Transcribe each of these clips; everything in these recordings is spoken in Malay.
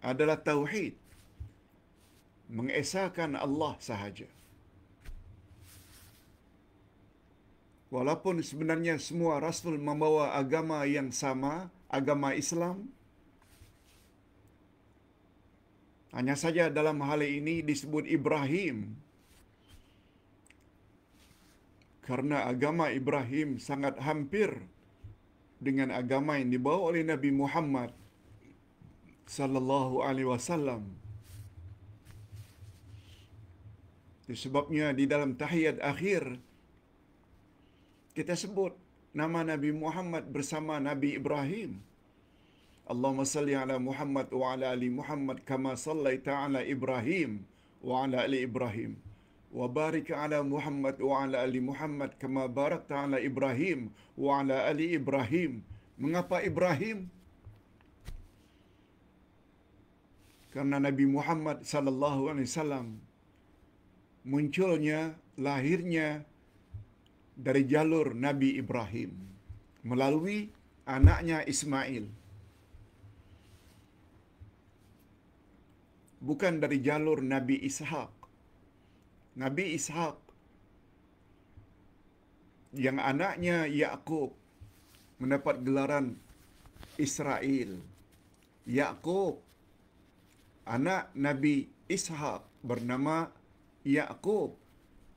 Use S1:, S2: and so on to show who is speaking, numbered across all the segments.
S1: adalah tauhid, mengesahkan Allah sahaja. Walaupun sebenarnya semua rasul membawa agama yang sama, agama Islam, hanya saja dalam hal ini disebut Ibrahim karena agama Ibrahim sangat hampir dengan agama yang dibawa oleh Nabi Muhammad sallallahu alaihi wasallam. Sebabnya di dalam tahiyat akhir kita sebut nama Nabi Muhammad bersama Nabi Ibrahim. Allahumma salli ala Muhammad wa ala ali Muhammad kama sallaita ala Ibrahim wa ala ali Ibrahim. Wa barik ala Muhammad wa ala ali Muhammad kama barakta ala Ibrahim wa ala ali Ibrahim. Mengapa Ibrahim? Karena Nabi Muhammad sallallahu alaihi wasallam munculnya, lahirnya dari jalur Nabi Ibrahim melalui anaknya Ismail. Bukan dari jalur Nabi Ishak. Nabi Ishak yang anaknya Yakub mendapat gelaran Israel. Yakub, anak Nabi Ishak bernama Yakub,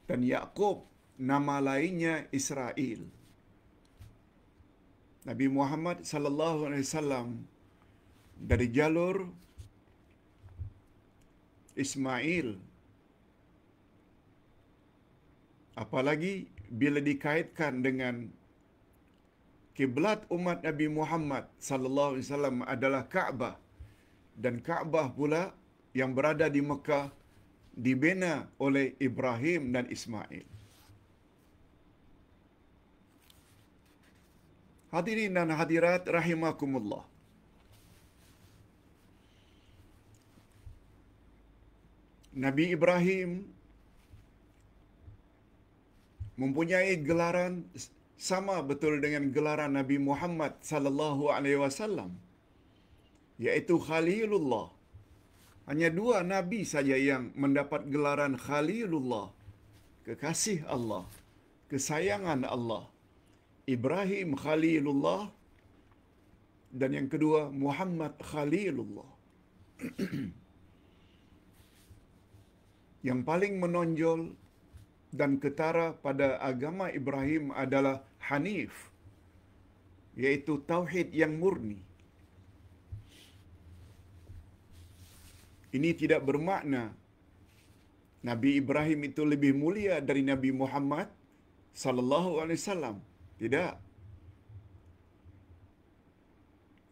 S1: dan Yakub nama lainnya Israel. Nabi Muhammad sallallahu alaihi wasallam dari jalur Ismail. Apalagi bila dikaitkan dengan kiblat umat Nabi Muhammad sallallahu alaihi wasallam adalah Kaabah, dan Kaabah pula yang berada di Mekah dibina oleh Ibrahim dan Ismail. Hadirin dan hadirat rahimakumullah. Nabi Ibrahim mempunyai gelaran sama betul dengan gelaran Nabi Muhammad sallallahu alaihi wasallam, yaitu Khalilullah. Hanya dua nabi saja yang mendapat gelaran Khalilullah, kekasih Allah, kesayangan Allah. Ibrahim Khalilullah, dan yang kedua Muhammad Khalilullah. Yang paling menonjol dan ketara pada agama Ibrahim adalah Hanif, yaitu tauhid yang murni. Ini tidak bermakna Nabi Ibrahim itu lebih mulia dari Nabi Muhammad sallallahu alaihi wasallam. Tidak.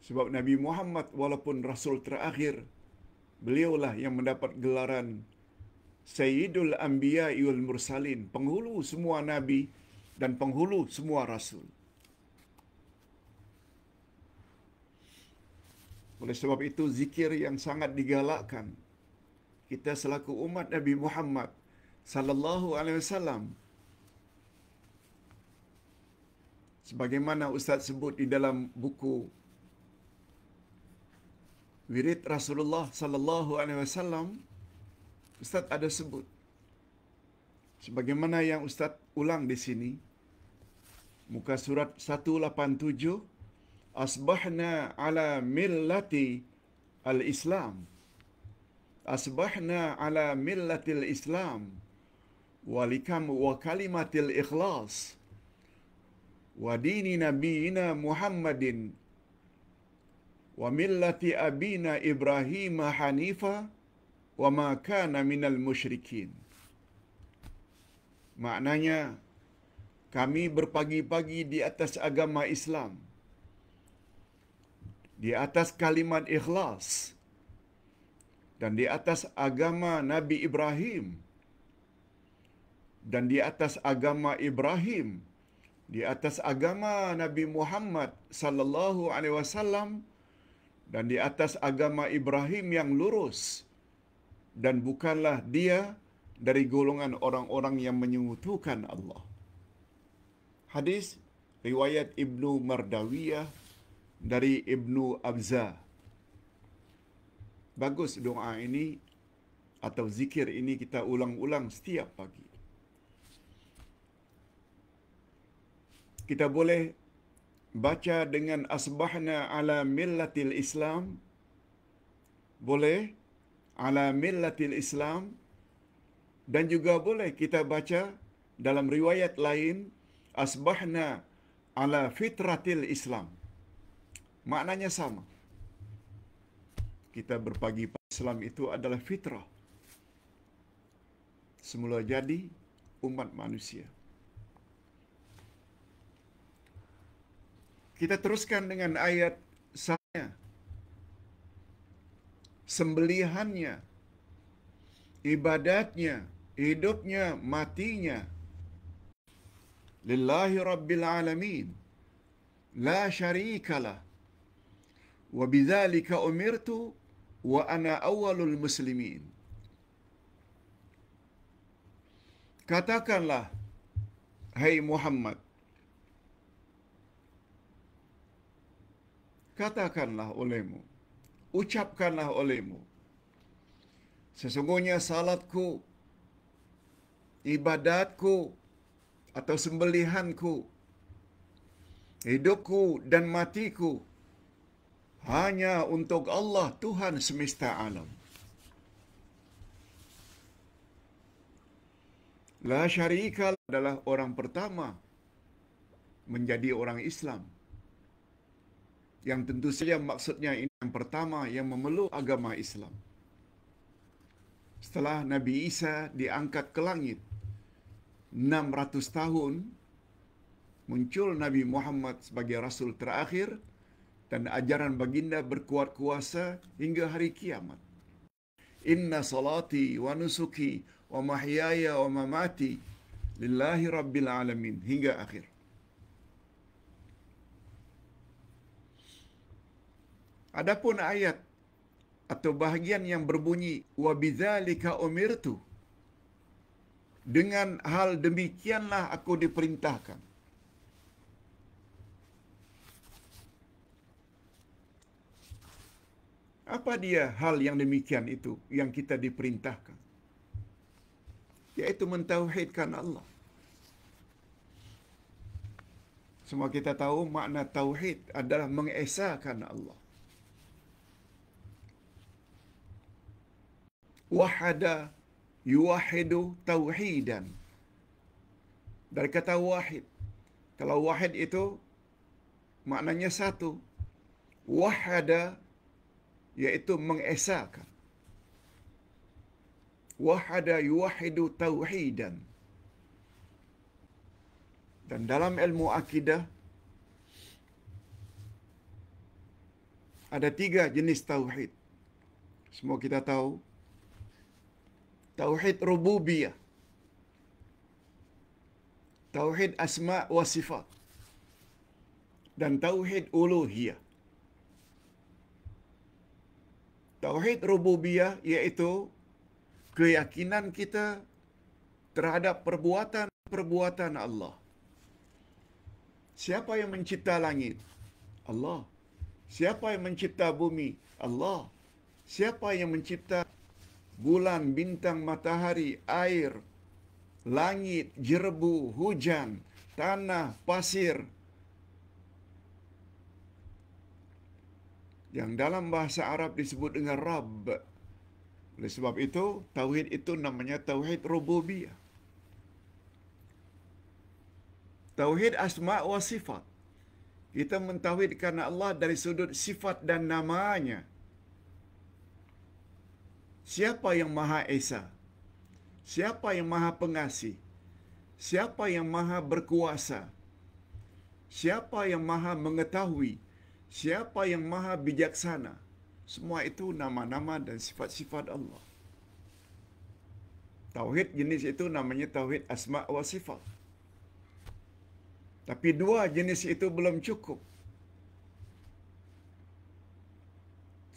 S1: Sebab Nabi Muhammad walaupun rasul terakhir, beliaulah yang mendapat gelaran Sayyidul Anbiya wal Mursalin, penghulu semua nabi dan penghulu semua rasul. Oleh sebab itu zikir yang sangat digalakkan kita selaku umat Nabi Muhammad sallallahu alaihi wasallam, sebagaimana Ustaz sebut di dalam buku Wirid Rasulullah sallallahu alaihi wasallam, Ustaz ada sebut sebagaimana yang Ustaz ulang di sini, muka surat 187, asbahna ala millati al-Islam, asbahna ala millatil Islam walikam wa kalimatil ikhlas wa dini nabiyina Muhammadin wa millati abina Ibrahim hanifa wa ma kana minal musyrikin. Maknanya kami berpagi-pagi di atas agama Islam, di atas kalimat ikhlas, dan di atas agama Nabi Ibrahim, dan di atas agama Ibrahim, di atas agama Nabi Muhammad sallallahu alaihi wasallam, dan di atas agama Ibrahim yang lurus, dan bukanlah dia dari golongan orang-orang yang menyekutukan Allah. Hadis riwayat Ibnu Mardawiyah dari Ibnu Abza. bagus doa ini atau zikir ini kita ulang-ulang setiap pagi. Kita boleh baca dengan asbahna ala millatil Islam, boleh ala millatil Islam, dan juga boleh kita baca dalam riwayat lain asbahna ala fitratil Islam. Maknanya sama. Kita berpagi Islam itu adalah fitrah. Semula jadi umat manusia. Kita teruskan dengan ayat saya. Sembelihannya, ibadatnya, hidupnya, matinya, lillahi rabbil alamin, la syarikalah, wa bidzalika umirtu wa ana awwalul muslimin. Katakanlah, hai Muhammad, katakanlah olehmu, ucapkanlah olehmu, sesungguhnya salatku, ibadatku atau sembelihanku, hidupku dan matiku hanya untuk Allah Tuhan semesta alam. La syarika adalah orang pertama menjadi orang Islam. Yang tentu saja maksudnya ini yang pertama yang memeluk agama Islam. Setelah Nabi Isa diangkat ke langit 600 tahun, muncul Nabi Muhammad sebagai Rasul terakhir dan ajaran baginda berkuat kuasa hingga hari kiamat. Inna salati wa nusuki wa mahyaya wa mamati lillahi rabbil alamin hingga akhir. Adapun ayat atau bahagian yang berbunyi wa bidzalika umirtu, dengan hal demikianlah aku diperintahkan. Apa dia hal yang demikian itu yang kita diperintahkan? Yaitu mentauhidkan Allah. Semua kita tahu makna tauhid adalah mengesahkan Allah. Wahada yuwahidu tauhidan. Dari kata wahid. Kalau wahid itu maknanya satu. Wahada yaitu mengesahkan. Wahada yuwahidu tauhidan. Dan dalam ilmu akidah ada 3 jenis tauhid. Semua kita tahu. Tauhid rububiyah, tauhid asma wa sifat, dan tauhid uluhiyah. Tauhid rububiyah iaitu keyakinan kita terhadap perbuatan-perbuatan Allah. Siapa yang mencipta langit? Allah. Siapa yang mencipta bumi? Allah. Siapa yang mencipta bulan, bintang, matahari, air, langit, jerebu, hujan, tanah, pasir. Yang dalam bahasa Arab disebut dengan Rabb. Oleh sebab itu, tauhid itu namanya tauhid rububiyah. Tauhid asma' wa sifat. Kita mentauhidkan Allah dari sudut sifat dan namanya. Siapa yang Maha Esa? Siapa yang Maha Pengasih? Siapa yang Maha Berkuasa? Siapa yang Maha Mengetahui? Siapa yang Maha Bijaksana? Semua itu nama-nama dan sifat-sifat Allah. Tauhid jenis itu namanya tauhid asma' wa sifat. Tapi 2 jenis itu belum cukup.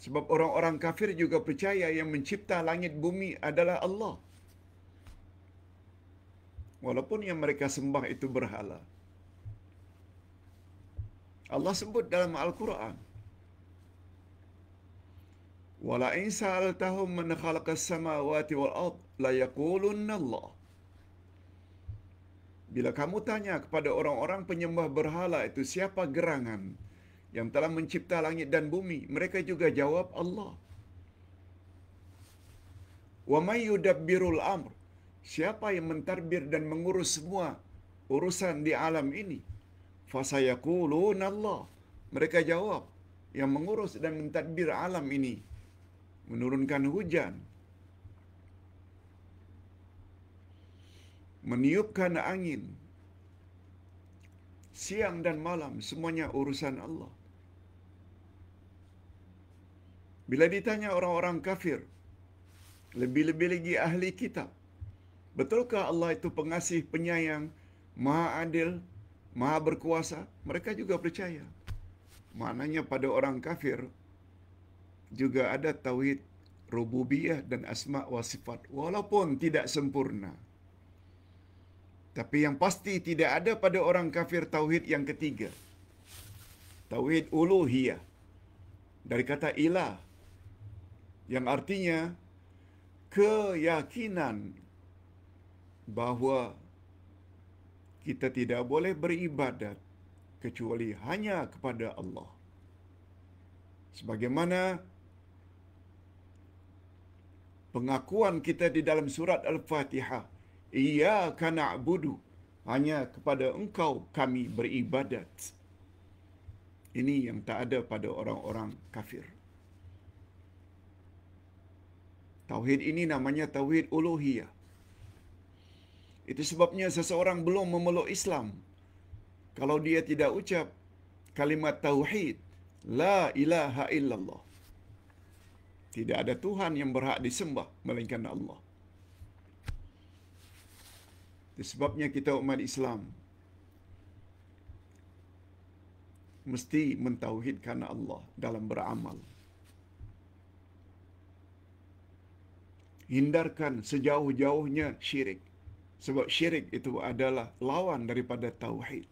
S1: Sebab orang-orang kafir juga percaya yang mencipta langit bumi adalah Allah. Walaupun yang mereka sembah itu berhala. Allah sebut dalam Al-Quran, Wala in sa'altahum man khalaqas samawati wal ard la yaqulunna Allah. Bila kamu tanya kepada orang-orang penyembah berhala itu siapa gerangan yang telah mencipta langit dan bumi, mereka juga jawab Allah. Wa may yudabbirul amr, siapa yang mentadbir dan mengurus semua urusan di alam ini? Fasayaquluna Allah. Mereka jawab, yang mengurus dan mentadbir alam ini, menurunkan hujan, meniupkan angin, siang dan malam, semuanya urusan Allah. Bila ditanya orang-orang kafir, lebih-lebih lagi ahli kitab, betulkah Allah itu pengasih, penyayang, maha adil, maha berkuasa? Mereka juga percaya. Maknanya pada orang kafir juga ada tauhid rububiyah dan asma' wa sifat, walaupun tidak sempurna. Tapi yang pasti tidak ada pada orang kafir tauhid yang ketiga, tauhid uluhiyah, dari kata ilah, yang artinya keyakinan bahawa kita tidak boleh beribadat kecuali hanya kepada Allah. Sebagaimana pengakuan kita di dalam surat Al-Fatihah, iyyaka na'budu, hanya kepada Engkau kami beribadat. Ini yang tak ada pada orang-orang kafir. Tauhid ini namanya tauhid uluhiyah. Itu sebabnya seseorang belum memeluk Islam kalau dia tidak ucap kalimat tauhid, la ilaha illallah. Tidak ada Tuhan yang berhak disembah melainkan Allah. Itu sebabnya kita umat Islam mesti mentauhidkan Allah dalam beramal. Hindarkan sejauh-jauhnya syirik. Sebab syirik itu adalah lawan daripada tauhid.